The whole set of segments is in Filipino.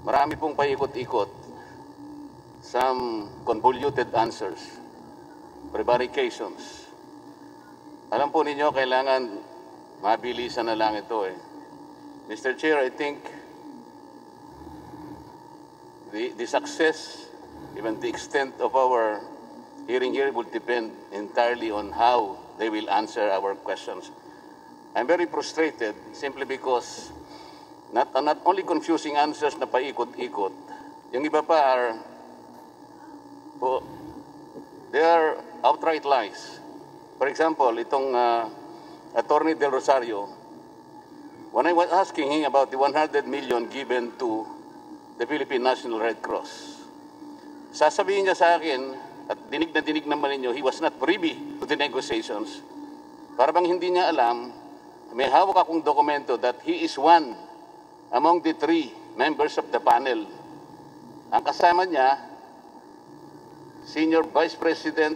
marami pong paikot-ikot, some convoluted answers, prevarications. Alam po ninyo, kailangan mabilisan na lang ito eh. Mr. Chair, I think the success, even the extent of our hearing here will depend entirely on how they will answer our questions. I'm very frustrated simply because not only confusing answers na paikot-ikot, yung iba pa they are outright lies. For example, itong Atty. Del Rosario, when I was asking him about the 100 million given to the Philippine National Red Cross, sasabihin niya sa akin, at dinig na dinig naman ninyo, he was not privy to the negotiations. Para bang hindi niya alam, may hawak akong dokumento that he is one among the 3 members of the panel. Ang kasama niya, Senior Vice President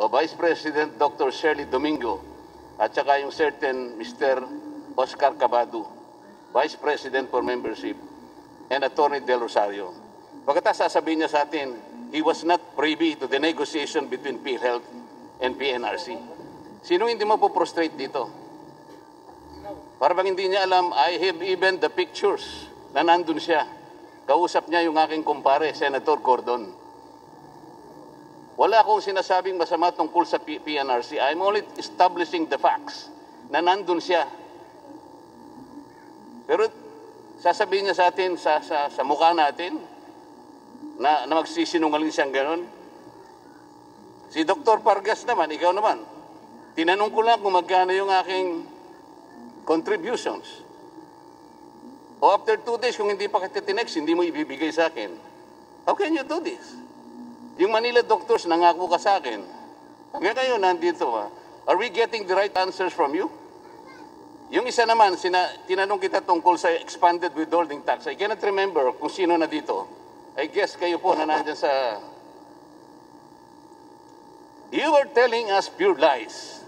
o Vice President Dr. Shirley Domingo at saka yung certain Mr. Oscar Cabado, Vice President for Membership, and Atty. Del Rosario. Pagkatapos sasabihin niya sa atin, he was not privy to the negotiation between Philhealth and PNRC. Sino hindi mo po prostrate dito? Para bang hindi niya alam, I have even the pictures na nandun siya. Kausap niya yung aking kumpare, Senator Gordon. Wala akong sinasabing masama tungkol sa PNRC. I'm only establishing the facts na nandun siya. Pero sasabihin niya sa atin, sa mukha natin, na magsisinungaling siyang gano'n. Si Dr. Pargas naman, ikaw naman, tinanong ko lang kung magkano yung aking contributions. O after 2 days, kung hindi pa kita tinext, hindi mo ibibigay sa akin. How can you do this? Yung Manila doctors, nangako ka sa akin. Hanggang kayo nandito, are we getting the right answers from you? Yung isa naman, tinanong kita tungkol sa expanded withholding tax. I cannot remember kung sino na dito. I guess kayo po na nandyan sa... You were telling us pure lies.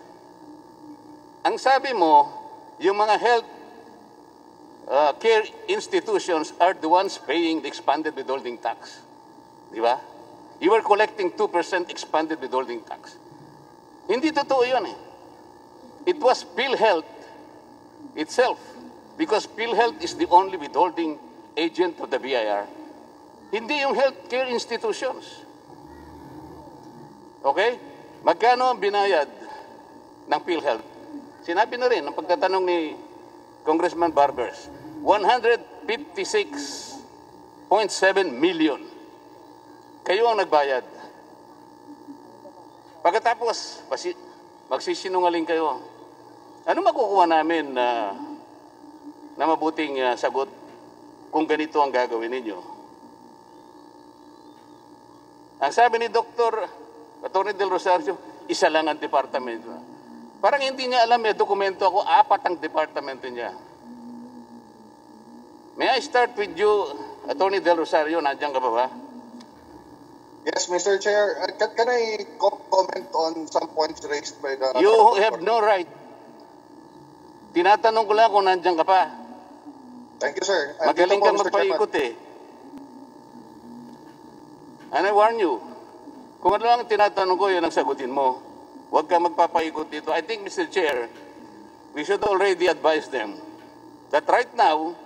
Ang sabi mo, yung mga health care institutions are the ones paying the expanded withholding tax. Di ba? You were collecting 2% expanded withholding tax. Hindi totoo yun eh. It was Philhealth itself, because Philhealth is the only withholding agent of the BIR. Hindi yung healthcare institutions. Okay? Magkano ang binayad ng Philhealth? Sinabi na rin ang pagtatanong ni Congressman Barbers, 156.7 million. Kayo ang nagbayad. Pagkatapos, magsisinungaling kayo. Ano makukuha namin na mabuting sagot kung ganito ang gagawin ninyo? Ang sabi ni Dr. Atty. Del Rosario, isa lang ang departamento. Parang hindi niya alam, may dokumento ako, 4 ang departamento niya. May I start with you, Atty. Del Rosario, nandiyan ka ba? Yes, Mr. Chair. Can I comment on some points raised by the... You have no right. Tinatanong ko lang kung nandiyan ka pa. Thank you, sir. Magaling kang magpaikot eh. And I warn you, kung ano lang tinatanong ko, yun ang sagutin mo. Huwag kang magpapaikot dito. I think, Mr. Chair, we should already advise them that right now,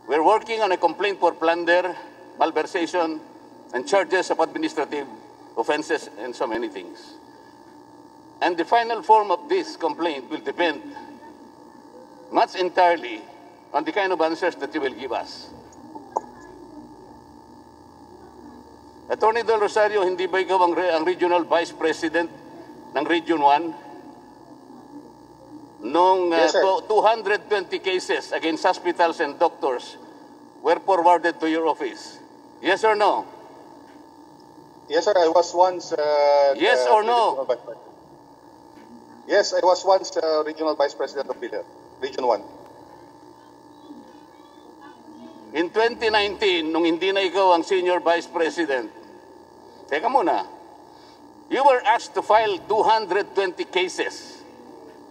we're working on a complaint for plunder, malversation, and charges of administrative offenses and so many things. And the final form of this complaint will depend much entirely on the kind of answers that you will give us. Atty. Del Rosario, hindi ba ikaw ang Regional Vice President ng Region 1? Nung yes, 220 cases against hospitals and doctors were forwarded to your office. Yes or no? Yes, sir. I was once... yes or no? Yes, I was once Regional Vice President of Philhealth, Region 1. In 2019, nung hindi na ikaw ang Senior Vice President, teka muna, you were asked to file 220 cases.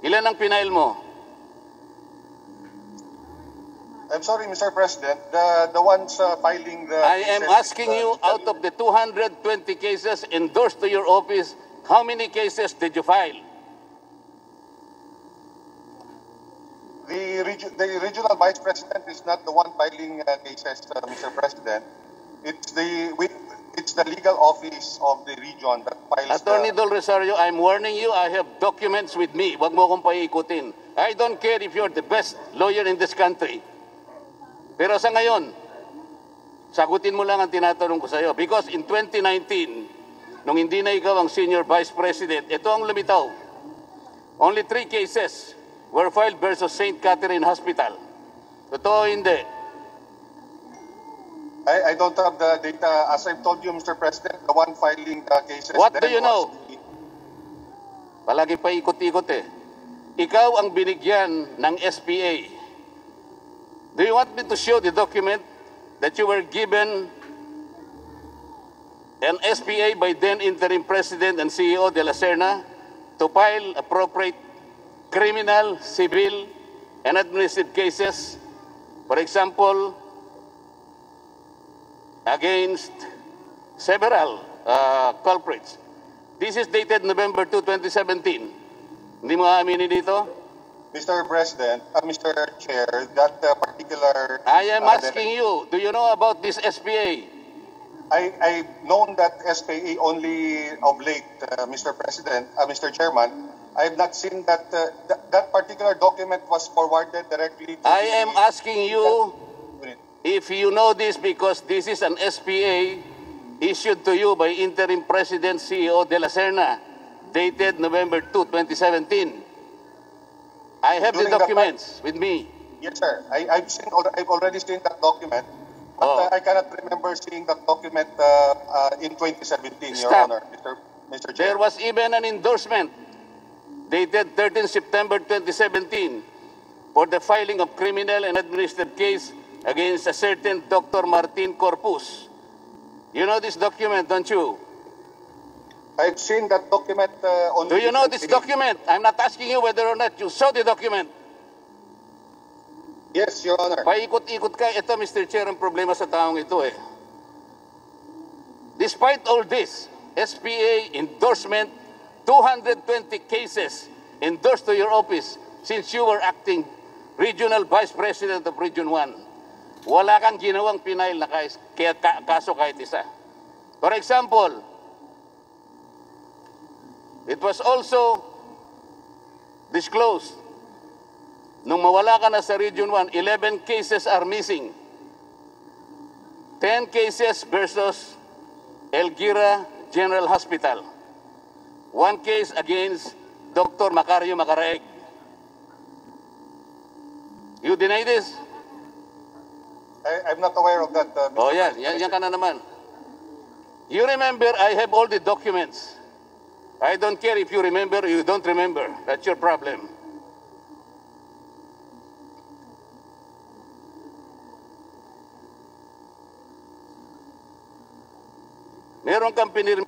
Ilan ang pinail mo? I'm sorry, Mr. President, the ones filing the I am cases, asking you, out of the 220 cases endorsed to your office, how many cases did you file? the regional vice president is not the one filing cases, Mr. President. It's the legal office of the region that files Attorney the... Del Rosario, I'm warning you, I have documents with me. Wag mo akong paikutin. I don't care if you're the best lawyer in this country. Pero sa ngayon, sagutin mo lang ang tinatanong ko sa iyo. Because in 2019, nung hindi na ikaw ang senior vice president, ito ang lumitaw. Only 3 cases were filed versus St. Catherine Hospital. Totoo hindi. I don't have the data. As I've told you, Mr. President, the one filing the cases... What do you know? Palagi pa ikot-ikot eh. Ikaw ang binigyan ng SPA. Do you want me to show the document that you were given an SPA by then interim President and CEO de la Serna to file appropriate criminal, civil, and administrative cases? For example, against several culprits. This is dated November 2, 2017. Hindi mo aaminin dito? Mr. President, Mr. Chair, that particular... I am asking you, do you know about this SPA? I've known that SPA only of late, Mr. President, Mr. Chairman. I've not seen that that particular document was forwarded directly to I am asking you if you know this, because this is an SPA issued to you by interim President CEO de la Serna, dated November 2, 2017. I have the documents with me. Yes, sir. I've already seen that document, but I cannot remember seeing that document in 2017, Your Honor, Mr. Chair. There was even an endorsement dated 13 September 2017 for the filing of criminal and administrative case against a certain Dr. Martin Corpus. You know this document, don't you? I've seen that document on... Do you know this document? I'm not asking you whether or not you saw the document. Yes, Your Honor. Paikot-ikot ka. Ito, Mr. Chair, ang problema sa taong ito eh. Despite all this, SPA endorsement, 220 cases endorsed to your office since you were acting Regional Vice President of Region 1. Wala kang ginawang pinail na kaso kahit isa. For example, it was also disclosed, nung mawala ka na sa Region 1, 11 cases are missing. 10 cases versus Elguira General Hospital. 1 case against Dr. Macario Macaraeg. You deny this? I'm not aware of that, Mr. Oh, yan ka na naman. You remember, I have all the documents. I don't care if you remember or you don't remember. That's your problem. Meron kang pinirma.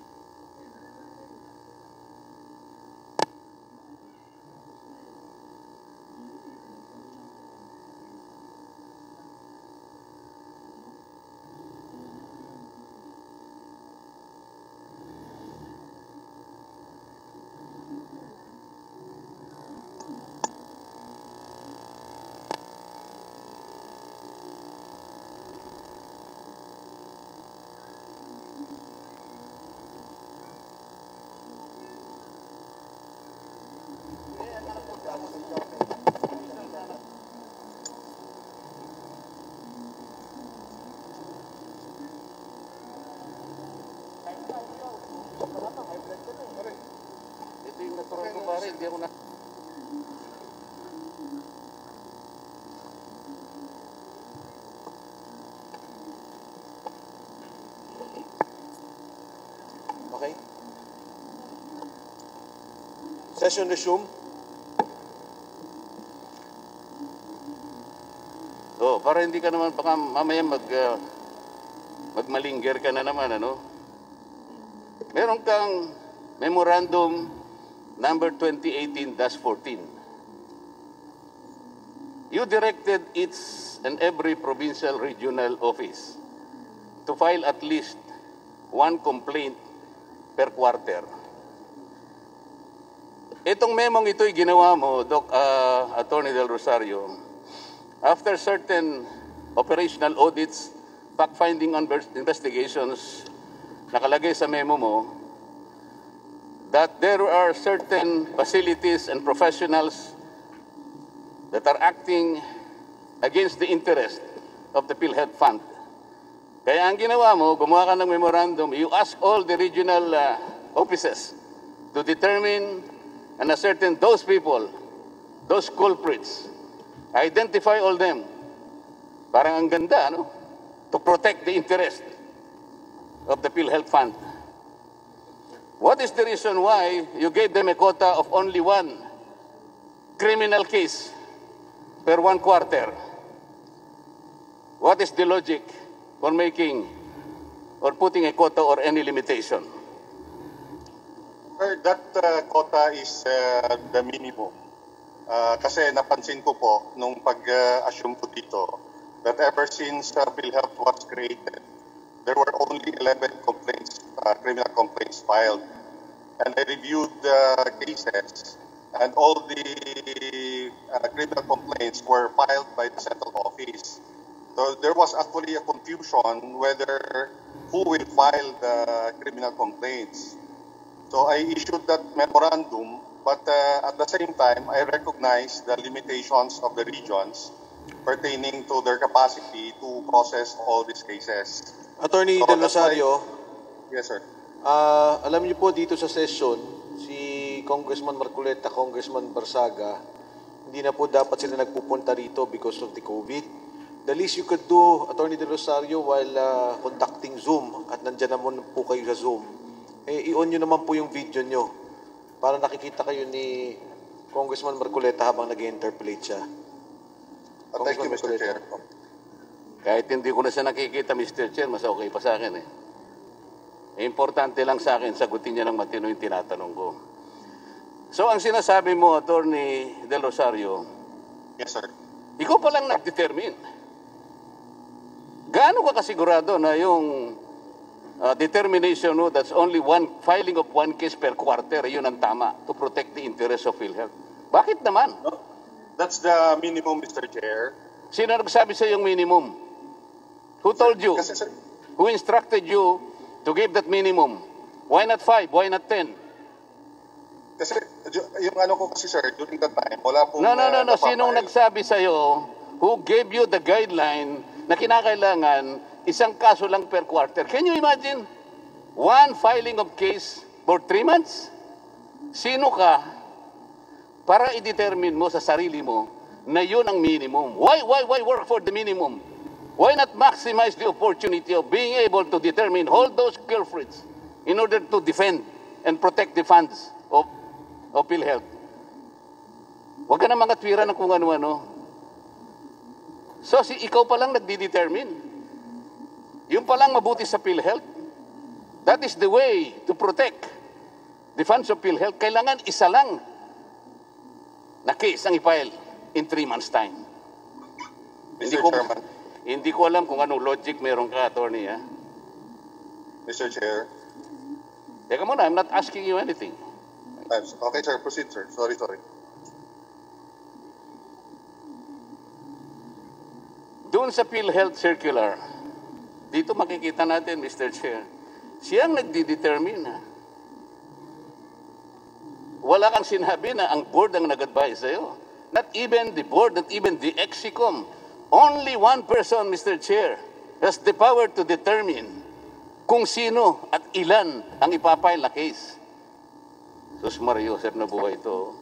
Ito yung natural ko pare, hindi ako na... Okay. Session resume. Oh, para hindi ka naman baka mamaya magmalingger ka na naman, ano? Meron kang memorandum number 2018-14. you directed each and every provincial regional office to file at least one complaint per quarter. Itong memong ito'y ginawa mo, Attorney Del Rosario, after certain operational audits, fact-finding investigations, nakalagay sa memo mo that there are certain facilities and professionals that are acting against the interest of the Philhealth Fund. Kaya ang ginawa mo, gumawa ka ng memorandum, you ask all the regional offices to determine and ascertain those people, those culprits, identify all them. Parang ang ganda, no? To protect the interest of the Philhealth Fund. What is the reason why you gave them a quota of only one criminal case per one quarter? What is the logic for making or putting a quota or any limitation? Sir, that quota is the minimum. Kasi napansin ko po nung pag-assume ko dito that ever since Philhealth was created, there were only 11 complaints, criminal complaints filed. And I reviewed the cases, and all the criminal complaints were filed by the central office. So there was actually a confusion whether who will file the criminal complaints. So I issued that memorandum, but at the same time, I recognize the limitations of the regions pertaining to their capacity to process all these cases. Attorney So Del that's why- Rosario, Yes, sir. alam niyo po dito sa session, si Congressman Marcoleta, Congressman Barsaga, hindi na po dapat sila nagpupunta rito because of the COVID. The least you could do, Attorney Del Rosario, while conducting Zoom, at nandyan naman po kayo sa Zoom, i-on nyo naman po yung video nyo para nakikita kayo ni Congressman Marcoleta habang nag-interpolate siya. Thank you, Mr. Chair. Kahit hindi ko na siya nakikita, Mr. Chair, mas okay pa sa akin eh. Importante lang sa akin, sagutin niya ng matino yung tinatanong ko. So, ang sinasabi mo, Attorney Del Rosario, Yes, sir. ikaw pa lang nag-determine. Gaano ka kasigurado na yung determination mo, that's only one filing of one case per quarter, yun ang tama to protect the interest of Philhealth? Bakit naman? No, that's the minimum, Mr. Chair. Sino nagsabi sa yung minimum? Who told you? Kasi, sir, Who instructed you to give that minimum? Why not 5? Why not 10? kasi yung ano ko kasi, sir, during that time, wala pong... No. napapile. Sinong nagsabi sa'yo, who gave you the guideline na kinakailangan isang kaso lang per quarter? Can you imagine? One filing of case for 3 months? Sino ka para i-determine mo sa sarili mo na yun ang minimum? Why work for the minimum? Why not maximize the opportunity of being able to determine all those culprits in order to defend and protect the funds of Philhealth? Huwag ka na mga twira na kung ano-ano. So, ikaw pa lang nagdi-determine. Yung pa lang mabuti sa Philhealth. That is the way to protect the funds of Philhealth. Kailangan isa lang na case ang i-file in 3 months' time. Mr. Chairman. Hindi ko alam kung anong logic meron ka, Attorney. Ha? Mr. Chair. Teka muna, I'm not asking you anything. Okay, sir. Proceed, sir. Sorry. Doon sa PhilHealth Circular, dito makikita natin, Mr. Chair, siyang nagdi-determine. Ha? Wala kang sinabi na ang board ang nag-advise sa'yo. Not even the board, not even the EXICOM. Only one person, Mr. Chair, has the power to determine kung sino at ilan ang ipapile na case. Sus Mario, Joseph na buhay ito.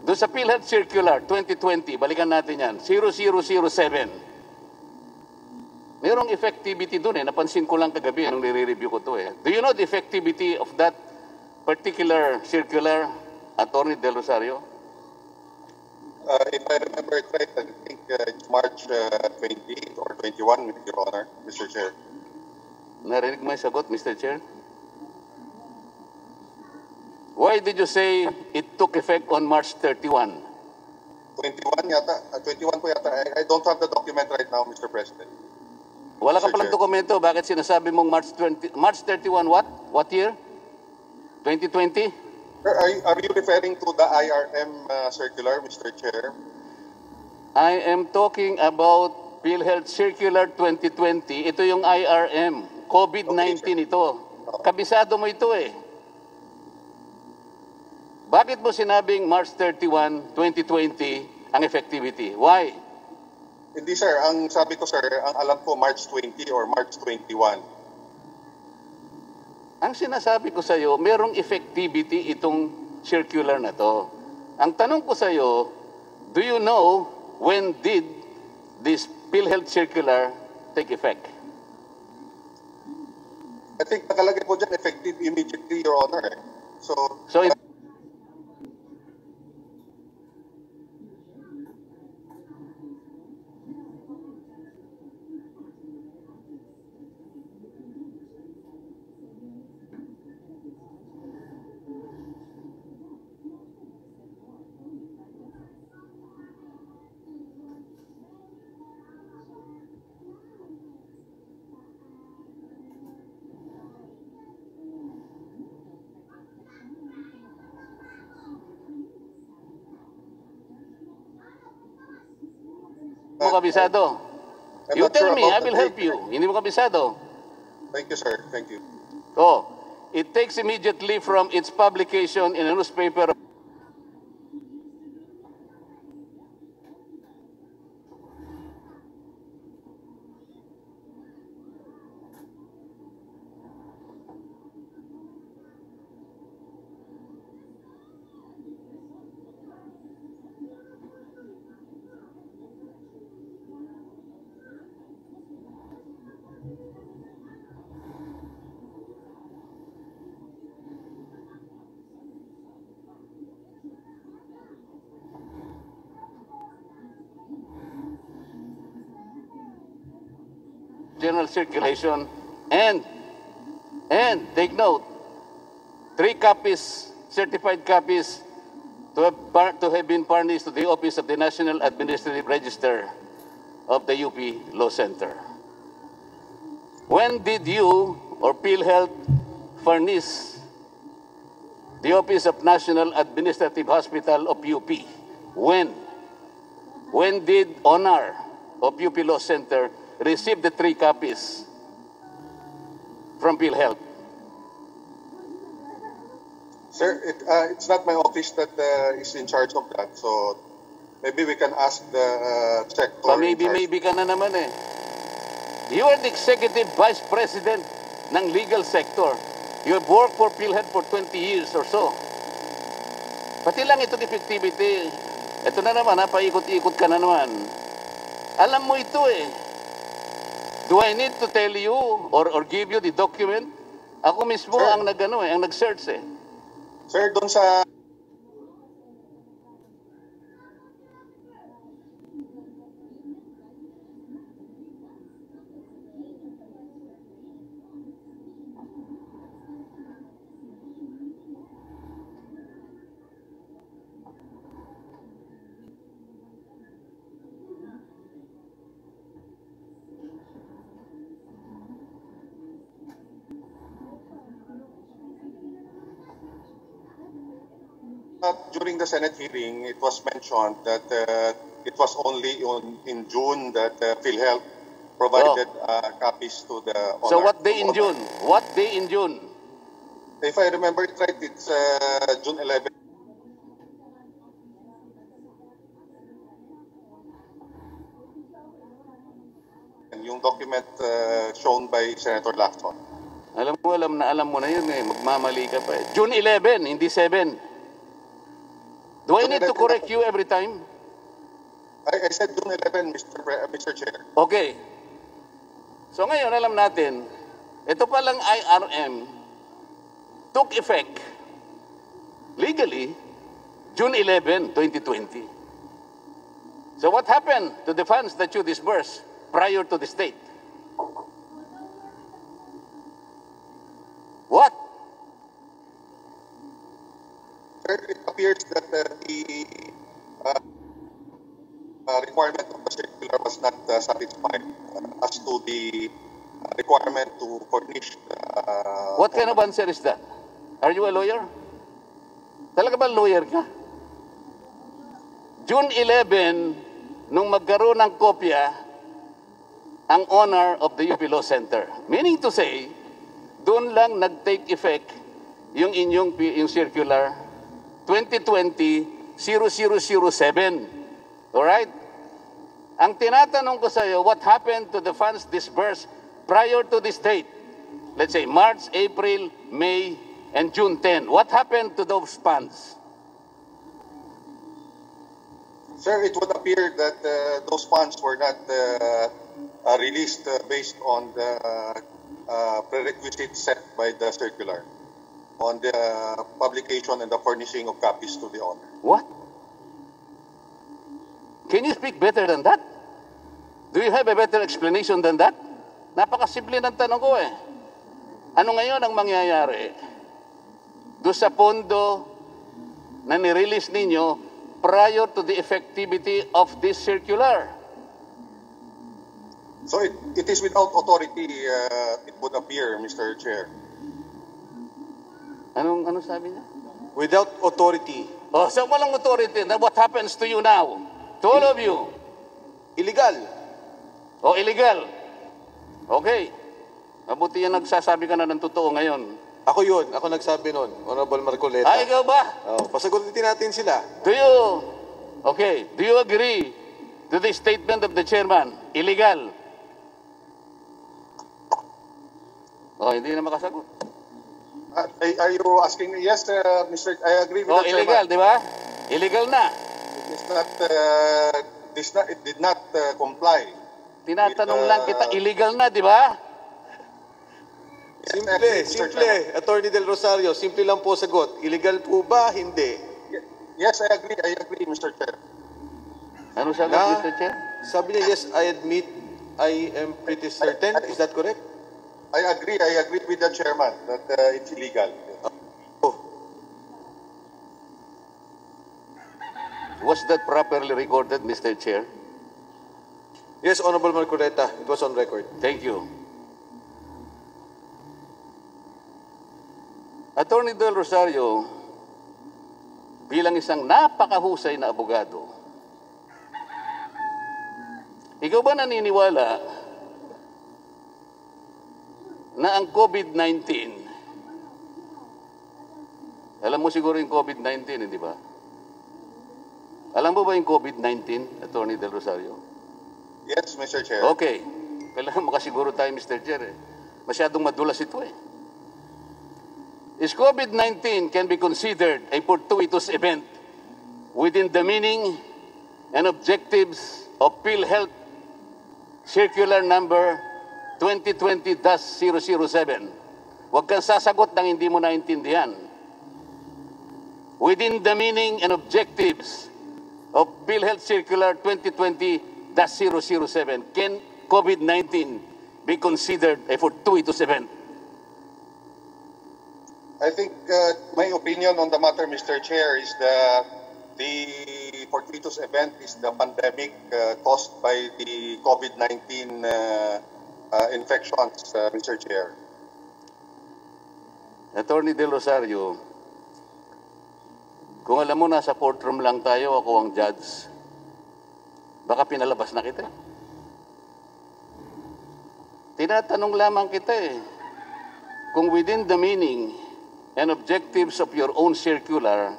Doon sa PhilHealth Circular 2020, balikan natin yan, 0007. Merong effectivity doon eh. Napansin ko lang kagabi nung nire-review ko to eh. Do you know the effectivity of that particular circular, Attorney Del Rosario? If I remember it right, I think it's March 20 or 21, Your Honor, Mr. Chair. Narinig mo yung sagot, Mr. Chair? Why did you say it took effect on March 31? 21 yata, 21 po yata. I don't have the document right now, Mr. President. Wala ka Mr. palang Chair. dokumento. Bakit sinasabi mong March 31 what? What year? 2020? Sir, are you referring to the IRM circular, Mr. Chair? I am talking about PhilHealth Circular 2020. Ito yung IRM. COVID-19 Okay, ito. Kabisado mo ito eh. Bakit mo sinabing March 31, 2020 ang effectivity? Why? Hindi sir, ang sabi ko sir, ang alam ko March 20 or March 21. Ang sinasabi ko sa iyo, merong effectivity itong circular na to. Ang tanong ko sa iyo, do you know when did this PhilHealth circular take effect? I think nakalagay po dyan effective immediately, Your Honor. So mo kabisado. I'm You not sure tell me, I about will the help date. you. Hindi mo kabisado. Thank you, sir. Thank you. Oh, it takes immediately from its publication in a newspaper. General circulation and take note, 3 copies, certified copies to have been furnished to the Office of the National Administrative Register of the UP Law Center. When did you or PhilHealth furnish the Office of National Administrative Hospital of UP? When? When did Honor of UP Law Center receive the 3 copies from PhilHealth? Sir, it's not my office that is in charge of that. So maybe we can ask the sector. Maybe ka na naman eh. You are the Executive Vice President ng legal sector. You have worked for PhilHealth for 20 years or so. Pati lang itong effectivity. Ito na naman, paikot-ikot ka na naman. Alam mo ito eh. Do I need to tell you or give you the document? Ako mismo Sir, ang nag-search eh. Sir, doon sa during the Senate hearing, it was mentioned that it was only in June that PhilHealth provided copies to the Honor. So what day in June? What day in June? If I remember it right, it's June 11. Yung document shown by Senator Lacson. Alam mo na yun eh. Magmamali ka pa eh. June 11, hindi 7. Do I need to correct you every time? I said June 11, Mr. Chair. Okay. So ngayon, alam natin, ito palang IRM took effect legally June 11, 2020. So what happened to the funds that you disbursed prior to the state? What? Sir, it appears that the requirement of the circular was not satisfied as to the requirement to furnish. What kind of answer is that? Are you a lawyer? Talaga ba lawyer ka? June 11, nung magkaroon ng kopya, ang owner of the UP Law Center. Meaning to say, doon lang nag-take effect yung inyong yung circular 2020-0007. Alright? Ang tinatanong ko sa iyo, what happened to the funds disbursed prior to this date? Let's say March, April, May, and June 10. What happened to those funds? Sir, it would appear that those funds were not released based on the prerequisites set by the circular on the publication and the furnishing of copies to the owner. What? Can you speak better than that? Do you have a better explanation than that? Napakasimple ng tanong ko eh. Ano ngayon ang mangyayari doon sa pondo na nirelease ninyo prior to the effectivity of this circular? So it is without authority, it would appear, Mr. Chair. Anong sabi niya? Without authority. Oh, so walang authority. Then what happens to you now? To all of you? Illegal. O illegal? Okay. Mabuti yan nagsasabi ka na ng totoo ngayon. Ako yun. Ako nagsabi nun. Honorable Marcoleta. Ah, ikaw ba? Oh, pasagutin natin sila. Do you agree to the statement of the chairman? Illegal? Oh, hindi na makasagot. Are you asking me? Yes, Mr. I agree with Oh, the illegal, chairman. di ba? Illegal na. It did not comply. Tinatanong lang kita, illegal na, di ba? Simple. Attorney Del Rosario, simple lang po sagot. Illegal po ba? Hindi. Yes, I agree, Mr. Chair. Ano sagot, Mr. Chair? Sabi niya, yes, I admit, I am pretty certain. Is that correct? I agree with the chairman that it's illegal. Oh. Was that properly recorded, Mr. Chair? Yes, Honorable Marcoleta, it was on record. Thank you. Attorney Del Rosario, bilang isang napakahusay na abogado, ikaw ba naniniwala na ang COVID-19, alam mo siguro yung COVID-19, hindi ba? Alam mo ba yung COVID-19, Attorney Del Rosario? Yes, Mr. Chair. Okay. Kailangan makasiguro tayo, Mr. Chair. Masyadong madulas ito eh. Is COVID-19 can be considered a fortuitous event within the meaning and objectives of Philhealth Circular Number 2020-007. Huwag kang sasagot ng hindi mo naintindihan. Within the meaning and objectives of Philhealth Circular 2020-007, can COVID-19 be considered a fortuitous event? I think my opinion on the matter, Mr. Chair, is the fortuitous event is the pandemic caused by the COVID-19 infections, Mr. Chair. Attorney Del Rosario, kung alam mo nasa courtroom lang tayo, ako ang judge, baka pinalabas na kita. Tinatanong lamang kita eh, kung within the meaning and objectives of your own circular,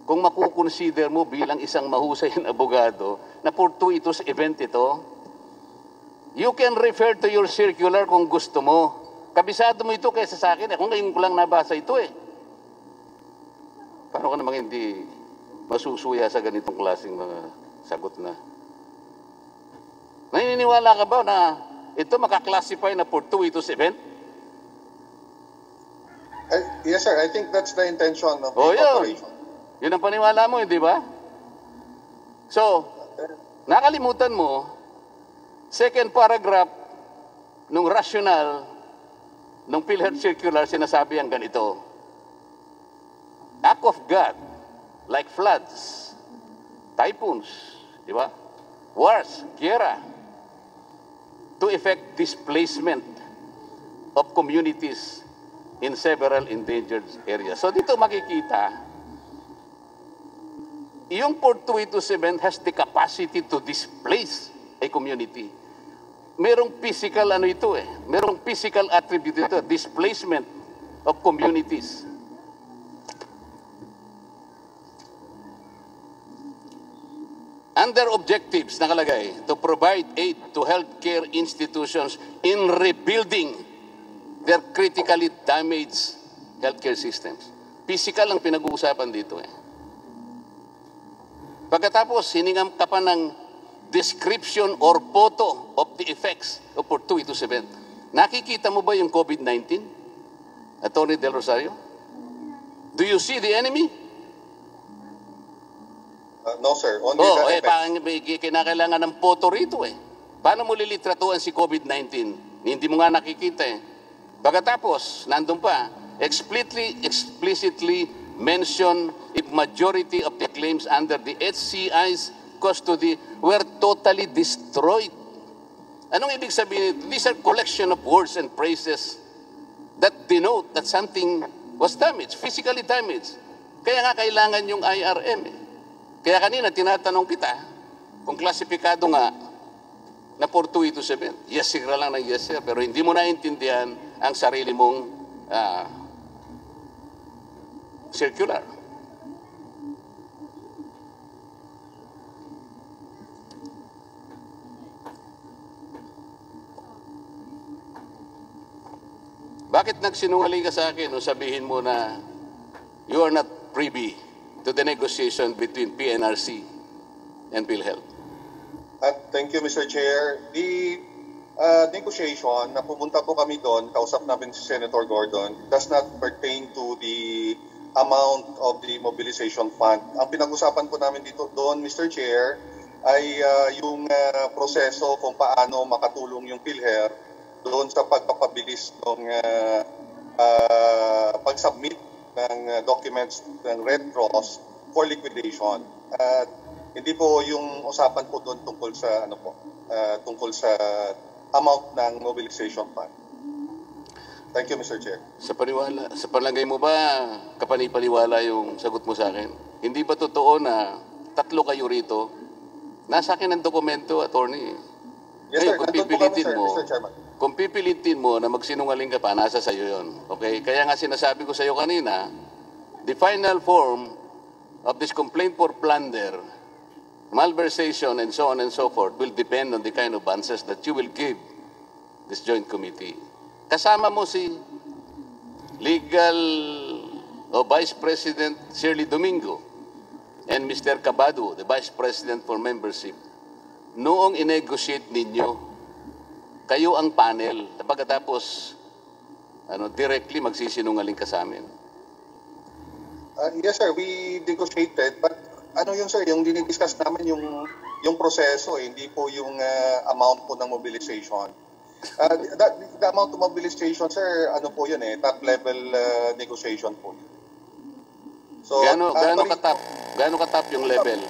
kung makukonsider mo bilang isang mahusay na abogado na fortuitous event ito, you can refer to your circular kung gusto mo. Kabisado mo ito kaysa sa akin. Kung ngayon ko lang nabasa ito eh. Paano ka namang hindi masusuya sa ganitong klaseng mga sagot na? Naniniwala ka ba na ito makaklasify na fortuitous event? Yes, sir. I think that's the intention of the yun. corporation. Yun ang paniwala mo, hindi ba? So, nakalimutan mo, second paragraph nung rational nung Philhealth Circular, sinasabi ang ganito. Act of God, like floods, typhoons, di ba? wars, gera, to effect displacement of communities in several endangered areas. So dito makikita, yung Port 227 has the capacity to displace a community. Merong physical ano ito eh, merong physical attribute ito, displacement of communities. Under objectives, nakalagay, to provide aid to healthcare institutions in rebuilding their critically damaged healthcare systems. Physical ang pinag-uusapan dito eh. Pagkatapos, hiningam ka pa ng description or photo of the effects of Port 227. Nakikita mo ba yung COVID-19? Atty. Del Rosario? Do you see the enemy? No, sir. Only the effects. Kinakailangan ng photo rito eh. Paano mo lilitratuan si COVID-19? Hindi mo nga nakikita eh. Pagkatapos, nandun pa, explicitly mention if majority of the claims under the HCI's custody were totally destroyed. Anong ibig sabihin? These are collection of words and phrases that denote that something was damaged, physically damaged. Kaya nga kailangan yung IRM eh. Kaya kanina tinatanong kita kung klasifikado nga na Port 227. Yes sir lang ng yes sir, pero hindi mo naintindihan ang sarili mong circular. Bakit nagsinungaling ka sa akin o sabihin mo na you are not privy to the negotiation between PNRC and Philhealth? Thank you, Mr. Chair. The negotiation, na pumunta po kami doon, kausap namin si Senator Gordon, does not pertain to the amount of the mobilization fund. Ang pinag-usapan po namin dito doon, Mr. Chair, ay yung proseso kung paano makatulong yung PhilHealth doon sa pagpapabilis ng pag-submit ng documents ng Red Cross for liquidation. Hindi po yung usapan po doon tungkol sa tungkol sa amount ng mobilization fund. Thank you, Mr. Chair. Sa palagay mo ba, kapanipaniwala yung sagot mo sa akin? Hindi ba totoo na 3 kayo rito? Nasa akin ang dokumento, attorney. Yes, sir. Mr. Chairman. Kung pipilitin mo na magsinungaling ka pa, nasa sayo yun. Okay? Kaya nga sinasabi ko sa iyo kanina, the final form of this complaint for plunder, malversation, and so on and so forth will depend on the kind of answers that you will give this joint committee. Kasama mo si Legal Vice President Shirley Domingo and Mr. Cabado, the Vice President for Membership. Noong inegotiate ninyo, kayo ang panel. Pagkatapos, directly magsisinungaling ka sa amin. Yes, sir. We negotiated, but yun, sir, yung dinidiscuss namin yung proseso, hindi po yung amount po ng mobilization. The amount of mobilization, sir, po yun top level negotiation po. So, gaano katap yung level?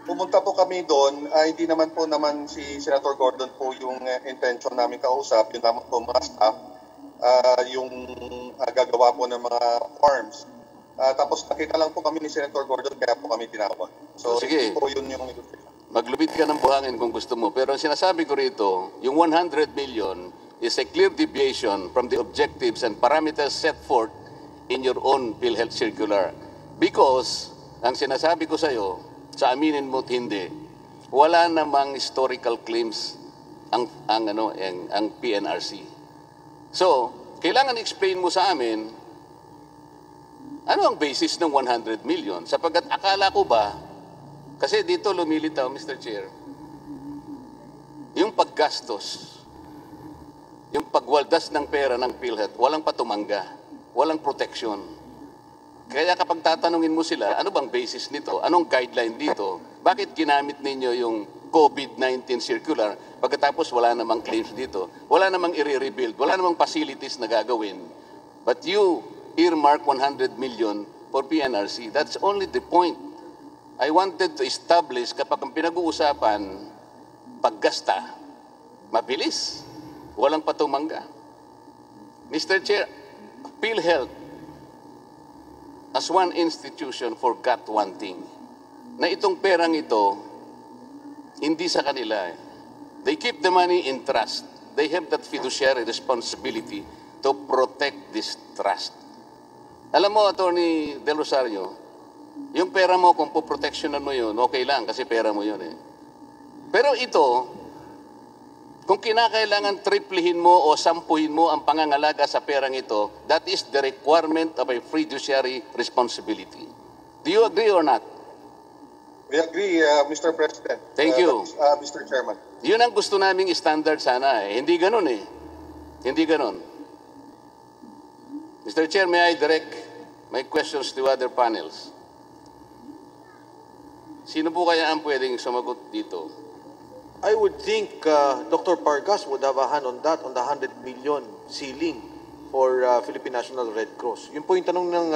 Pumunta po kami doon, hindi naman si Senator Gordon po yung intention namin kausap, yun naman po mga staff, yung gagawa po ng mga forms. Tapos nakita lang po kami ni Senator Gordon, kaya po kami tinawag. So, sige. Hindi po yun yung negotiation. Maglubid ka ng buhangin kung gusto mo. Pero ang sinasabi ko rito, yung 100 million is a clear deviation from the objectives and parameters set forth in your own PhilHealth circular. Because, ang sinasabi ko sa iyo, sa aminin mo't hindi, wala namang historical claims ang PNRC. So, kailangan explain mo sa amin, ano ang basis ng 100 million? Sapagkat akala ko ba, kasi dito lumilitaw, Mr. Chair, yung paggastos, yung pagwaldas ng pera ng PhilHealth, walang patumangga, walang protection. Kaya kapag tatanungin mo sila, ano bang basis nito? Anong guideline dito? Bakit ginamit ninyo yung COVID-19 circular pagkatapos wala namang claims dito? Wala namang i-rebuild, wala namang facilities na gagawin. But you earmark 100 million for PNRC. That's only the point. I wanted to establish kapag ang pinag-uusapan, paggasta, mabilis, walang patumangga. Mr. Chair, Philhealth as one institution forgot one thing, na itong perang ito, hindi sa kanila. They keep the money in trust. They have that fiduciary responsibility to protect this trust. Alam mo, Atty. Del Rosario, yung pera mo, kung poprotectionan mo yun, okay lang kasi pera mo yun eh. Pero ito, kung kinakailangan triplihin mo o sampuhin mo ang pangangalaga sa perang ito, that is the requirement of a fiduciary responsibility. Do you agree or not? We agree, Mr. President. Thank you. Mr. Chairman. Yun ang gusto naming standard sana eh. Hindi ganun eh. Hindi ganun. Mr. Chair, may I direct my questions to other panels? Sino po kaya ang pwedeng sumagot dito? I would think Dr. Pargas would have a hand on that, on the 100 million ceiling for Philippine National Red Cross. Yun po yung tanong ng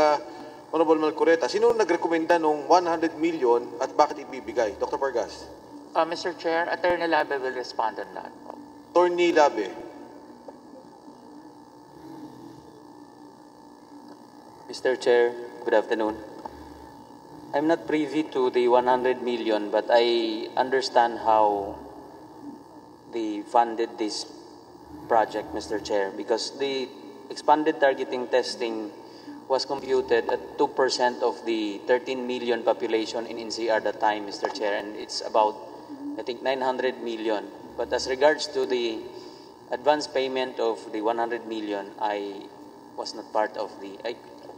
Honorable Marcoleta. Sino nagrekomenda ng 100 million at bakit ibibigay? Dr. Pargas. Mr. Chair, Attorney Labe will respond on that. Attorney Labe. Mr. Chair, good afternoon. I'm not privy to the 100 million, but I understand how they funded this project, Mr. Chair, because the expanded targeting testing was computed at 2% of the 13 million population in NCR that time, Mr. Chair, and it's about, I think, 900 million. But as regards to the advance payment of the 100 million, I was not part of the,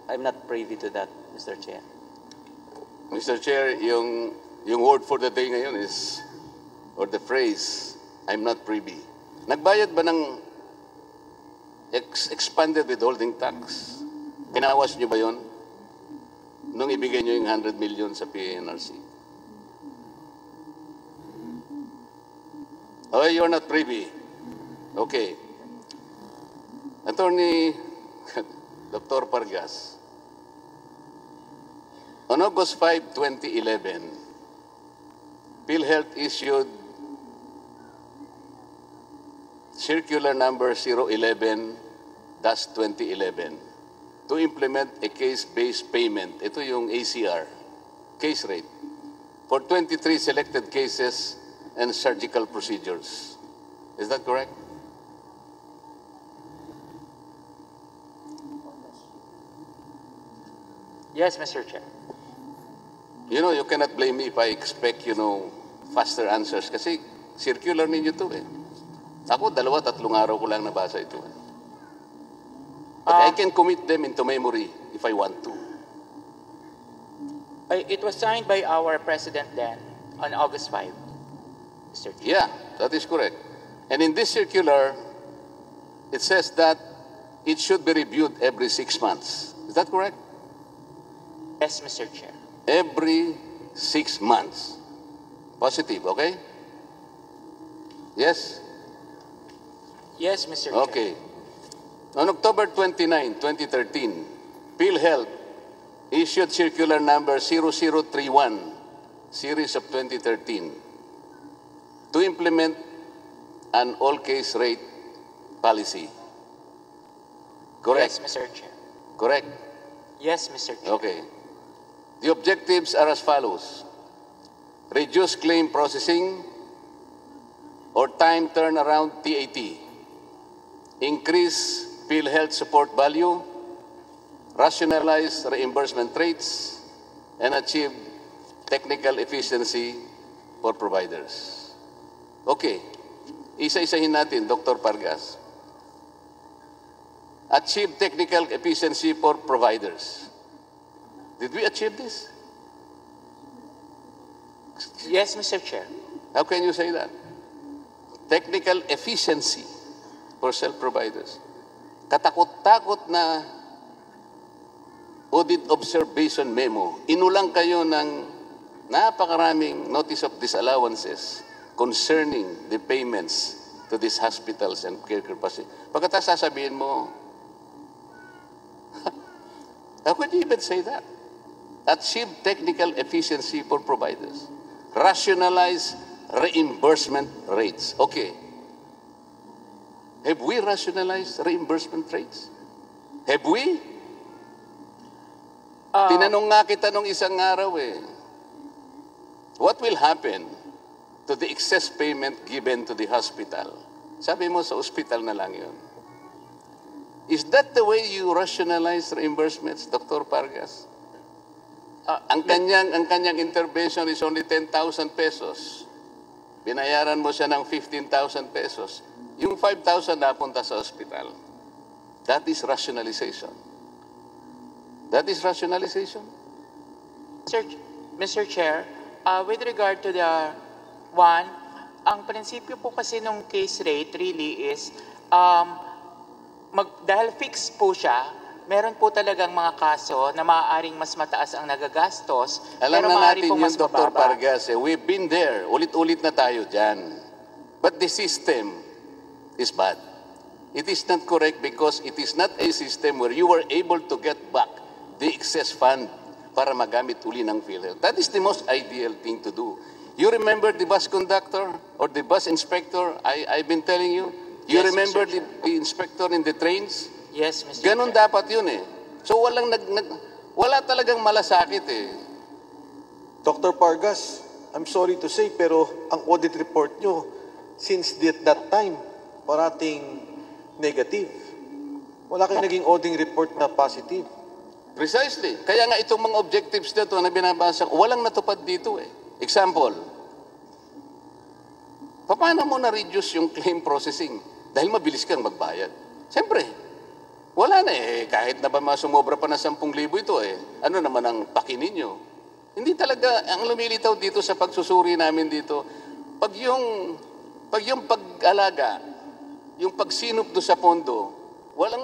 I'm not privy to that, Mr. Chair. Mr. Chair, yung word for the day ngayon is, or the phrase, I'm not privy. Nagbayad ba ng expanded withholding tax? Pinawas nyo ba yun? Nung ibigay nyo yung 100 million sa PNRC? Oh, you're not privy. Okay. Attorney Dr. Pargas. On August 5, 2011, Philhealth issued Circular Number 011-2011 to implement a case-based payment. Ito yung ACR, case rate, for 23 selected cases and surgical procedures. Is that correct? Yes, Mr. Chair. You know, you cannot blame me if I expect, faster answers kasi circular ninyo to eh. Ako, 2-3 araw ko lang nabasa ito. But I can commit them into memory if I want to. It was signed by our President then on August 5, Mr. Chair. Yeah, that is correct. And in this circular, it says that it should be reviewed every 6 months. Is that correct? Yes, Mr. Chair. Every 6 months. Positive, okay? Yes? Yes, Mr. Chair. Okay. On October 29, 2013, Philhealth issued Circular Number 0031, Series of 2013, to implement an all-case rate policy. Correct? Yes, Mr. Chair. Correct? Yes, Mr. Chair. Okay. The objectives are as follows. Reduce claim processing or time turnaround TAT. Increase Philhealth support value, rationalize reimbursement rates, and achieve technical efficiency for providers. Okay. Isa-isahin natin, Dr. Pargas. Achieve technical efficiency for providers. Did we achieve this? Yes, Mr. Chair. How can you say that? Technical efficiency for self-providers. Katakot-takot na audit observation memo. Inulang kayo ng napakaraming notice of disallowances concerning the payments to these hospitals and care capacity. Pagkatapos sasabihin mo, how could you even say that? Achieve technical efficiency for providers. Rationalize reimbursement rates. Okay. Have we rationalized reimbursement rates? Have we? Tinanong nga kita nung isang araw eh. What will happen to the excess payment given to the hospital? Sabi mo sa hospital na lang yun. Is that the way you rationalize reimbursements, Dr. Pargas? Ang kanyang intervention is only 10,000 pesos. Binayaran mo siya ng 15,000 pesos. Yung 5,000 napunta sa hospital. That is rationalization. That is rationalization. Mr. Chair, with regard to the one, ang prinsipyo po kasi nung case rate really is, dahil fixed po siya, meron po talagang mga kaso na maaaring mas mataas ang nagagastos, alam pero na maaari natin po mas yun, Dr. mababa. Pargas. We've been there. Ulit-ulit na tayo dyan. But the system is bad. It is not correct because it is not a system where you were able to get back the excess fund para magamit uli ng Philhealth. That is the most ideal thing to do. You remember the bus conductor or the bus inspector? I've been telling you. You Yes, remember Mr. the inspector in the trains? Yes, Mr. Ganon Chair. dapat yun eh. So wala talagang malasakit eh. Dr. Pargas, I'm sorry to say, pero ang audit report nyo, since that time, parating negative. Wala kayong naging audit report na positive. Precisely. Kaya nga itong mga objectives na ito na binabasa ko, walang natupad dito eh. Example, paano mo na-reduce yung claim processing? Dahil mabilis kang magbayad. Siyempre, wala na eh. Kahit na ba sumobra pa na 10,000 ito eh. Ano naman ang paki ninyo? Hindi talaga, ang lumilitaw dito sa pagsusuri namin dito, pag yung pag-alaga, yung pagsinop doon sa pondo, wala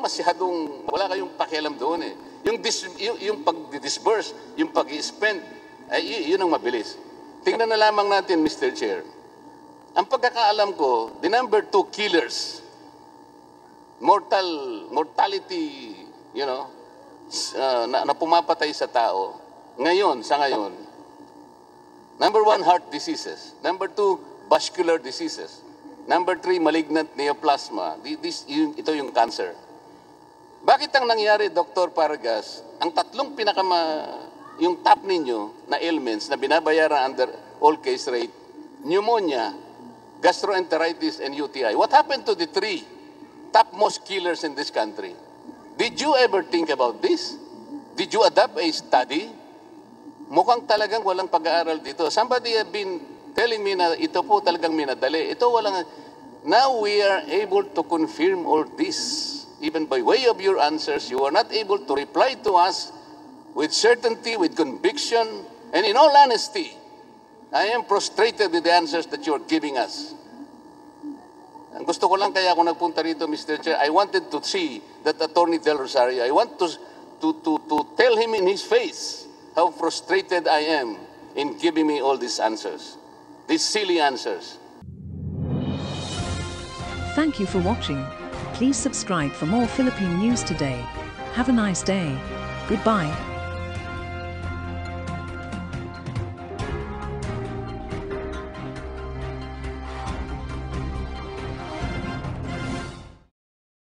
kayong pakialam doon eh. Yung pag-disburse, yung pag-spend, ay yun ang mabilis. Tingnan na lamang natin, Mr. Chair. Ang pagkakaalam ko, the number 2 killers, mortality, na pumapatay sa tao, sa ngayon, number 1, heart diseases. Number 2, vascular diseases. Number 3, malignant neoplasma. Ito yung cancer. Bakit ang nangyari, Dr. Pargas, ang tatlong yung top ninyo na ailments na binabayaran under all case rate, pneumonia, gastroenteritis, and UTI. What happened to the 3 topmost killers in this country? Did you ever think about this? Did you adopt a study? Mukhang talagang walang pag-aaral dito. Somebody have been telling me na ito po talagang minadali. Now we are able to confirm all this. Even by way of your answers, you are not able to reply to us with certainty, with conviction, and in all honesty, I am frustrated with the answers that you are giving us. Ang gusto ko lang kaya ako nagpunta rito, Mr. Chair, I wanted to see that ATTY.DEL Rosario. I want to tell him in his face how frustrated I am in giving me all these answers, these silly answers. Thank you for watching. Please subscribe for more Philippine news today. Have a nice day. Goodbye.